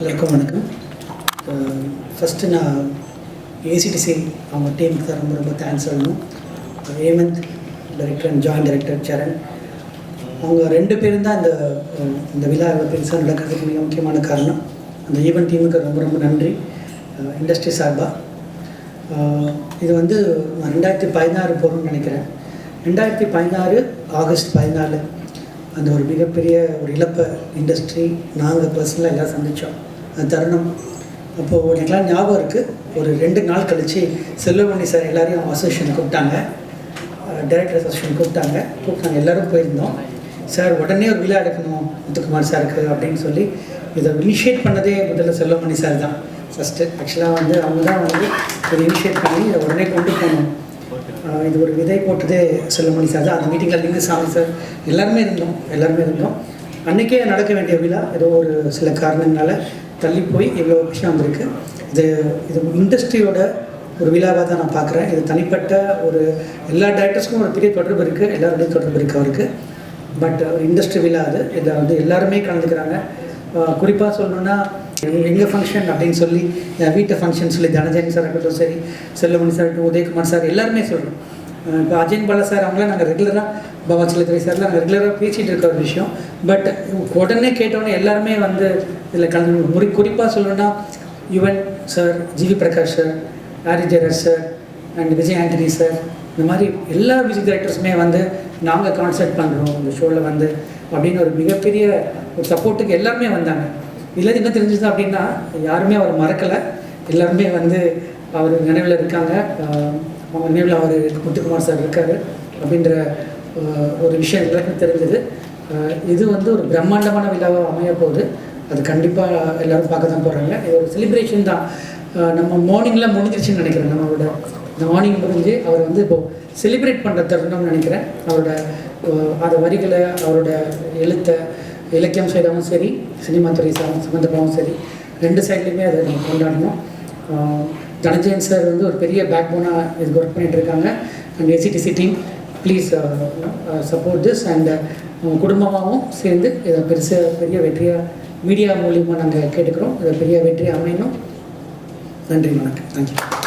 எல்லாருக்கும் வணக்கம். ஃபஸ்ட்டு நான் ஏசிடிசி அவங்க டீமுக்கு தான் ரொம்ப தேங்க்ஸ் சொல்லணும். Hemanth director and joint director Saran, அவங்க 2 பேரும் தான் இந்த விழா பெருசாக நடக்கிறதுக்கு மிக முக்கியமான காரணம். அந்த ஈவெண்ட் டீமுக்கு ரொம்ப நன்றி இண்டஸ்ட்ரி சார்பாக. இது வந்து 2016 போகணும்னு நினைக்கிறேன். 2016 ஆகஸ்ட் 14 அந்த ஒரு மிகப்பெரிய ஒரு இழப்பை இண்டஸ்ட்ரி நாங்கள் பர்சனலாக எல்லோரும் சந்தித்தோம். அந்த தருணம் அப்போது எனக்குலாம் ஞாபகம் இருக்குது. ஒரு 2 நாள் கழித்து செல்வமணி சார் எல்லோரையும் அசோசியேஷன் கூப்பிட்டாங்க, டைரக்டர் அசோசியேஷன் கூப்பிட்டாங்க. எல்லோரும் போயிருந்தோம். சார் உடனே ஒரு விழா எடுக்கணும் முத்துக்குமார் சாருக்கு அப்படின்னு சொல்லி இதை இனிஷியேட் பண்ணதே முதல்ல செல்வமணி சார் தான் ஃபஸ்ட்டு. ஆக்சுவலாக வந்து அவங்க தான் வந்து இதை இனிஷியேட் பண்ணி இதை உடனே கொண்டு போகணும். இது ஒரு விதை போட்டதே செல்வமணி சார் தான். அந்த மீட்டிங்கில் லிங்குசாமி சார் எல்லாருமே இருந்தோம். அன்றைக்கே நடக்க வேண்டிய விழா ஏதோ ஒரு சில காரணங்களால் தள்ளி போய் இவ்வளோ விஷயம் வந்திருக்கு. இது இண்டஸ்ட்ரியோட ஒரு விழாவாக தான் நான் பார்க்குறேன். இது தனிப்பட்ட ஒரு எல்லா டைரக்டர்ஸ்க்கும் ஒரு பெரிய தொடர்பு இருக்குது, எல்லாருடையும் தொடர்பு இருக்குது அவருக்கு. பட் ஒரு இண்டஸ்ட்ரி விழா அது. இதில் வந்து எல்லாருமே கலந்துக்கிறாங்க. குறிப்பாக சொல்லணுன்னா எங்கள் ஃபங்க்ஷன் அப்படின்னு சொல்லி என் வீட்டு ஃபங்க்ஷன் சொல்லி தனஞ்சயன் சார் இருக்கட்டும், சரி செல்வமணி சார் இருக்கட்டும், உதயகுமார் சார் எல்லாருமே சொல்கிறோம். இப்போ அஜயன் பாலா சார் அவங்களாம் நாங்கள் ரெகுலராக பவாச்சலத்துறை சார்லாம் நாங்கள் ரெகுலராக பேசிகிட்டு இருக்க ஒரு விஷயம். பட் உடனே கேட்டோன்னே எல்லாருமே வந்து இதில் கலந்து குறிப்பாக சொல்லணுன்னா Yuvan sir, GV Prakash sir, Aari Jeyaraj sir and Vijay Antony sir, இந்த மாதிரி எல்லா மியூசிக் டைரக்டர்ஸுமே வந்து நாங்கள் கான்சர்ட் பண்ணுறோம் இந்த ஷோவில் வந்து அப்படின்னு ஒரு மிகப்பெரிய ஒரு சப்போர்ட்டுக்கு எல்லாருமே வந்தாங்க. இதில் என்ன தெரிஞ்சுது அப்படின்னா யாருமே அவர் மறக்கலை, எல்லாருமே வந்து அவர் நினைவில் இருக்காங்க. அவங்க நினைவில் அவர் முத்துக்குமார் சார் இருக்கார் அப்படின்ற ஒரு விஷயம் எல்லாருக்கும் தெரிஞ்சது. இது வந்து ஒரு பிரம்மாண்டமான விழாவாக அமைய போகுது. அது கண்டிப்பாக எல்லோரும் பார்க்க தான் போகிறாங்க. இது ஒரு செலிப்ரேஷன் தான். நம்ம மார்னிங்கில் முடிஞ்சிருச்சுன்னு நினைக்கிறேன். நம்மளோட இந்த மார்னிங் முடிஞ்சு அவர் வந்து இப்போது செலிப்ரேட் பண்ணுற தருணம்னு நினைக்கிறேன். அவரோட அந்த வரிகளை, அவரோட இலக்கியம் சைடாகவும் சரி, சினிமா துறை சம்மந்தமாகவும் சரி, 2 சைட்லேயுமே அதை நம்ம கொண்டாடணும். தனஞ்சயன் சார் வந்து ஒரு பெரிய பேக் போனாக இதுக்கு ஒர்க் பண்ணிகிட்ருக்காங்க. And ACDC team please support this. And குடும்பமாகவும் சேர்ந்து இதை பெரிய வெற்றியாக மீடியா மூலியமாக நாங்கள் கேட்டுக்கிறோம். இதை பெரிய வெற்றி அமையணும். நன்றி, வணக்கம். தேங்க்யூ.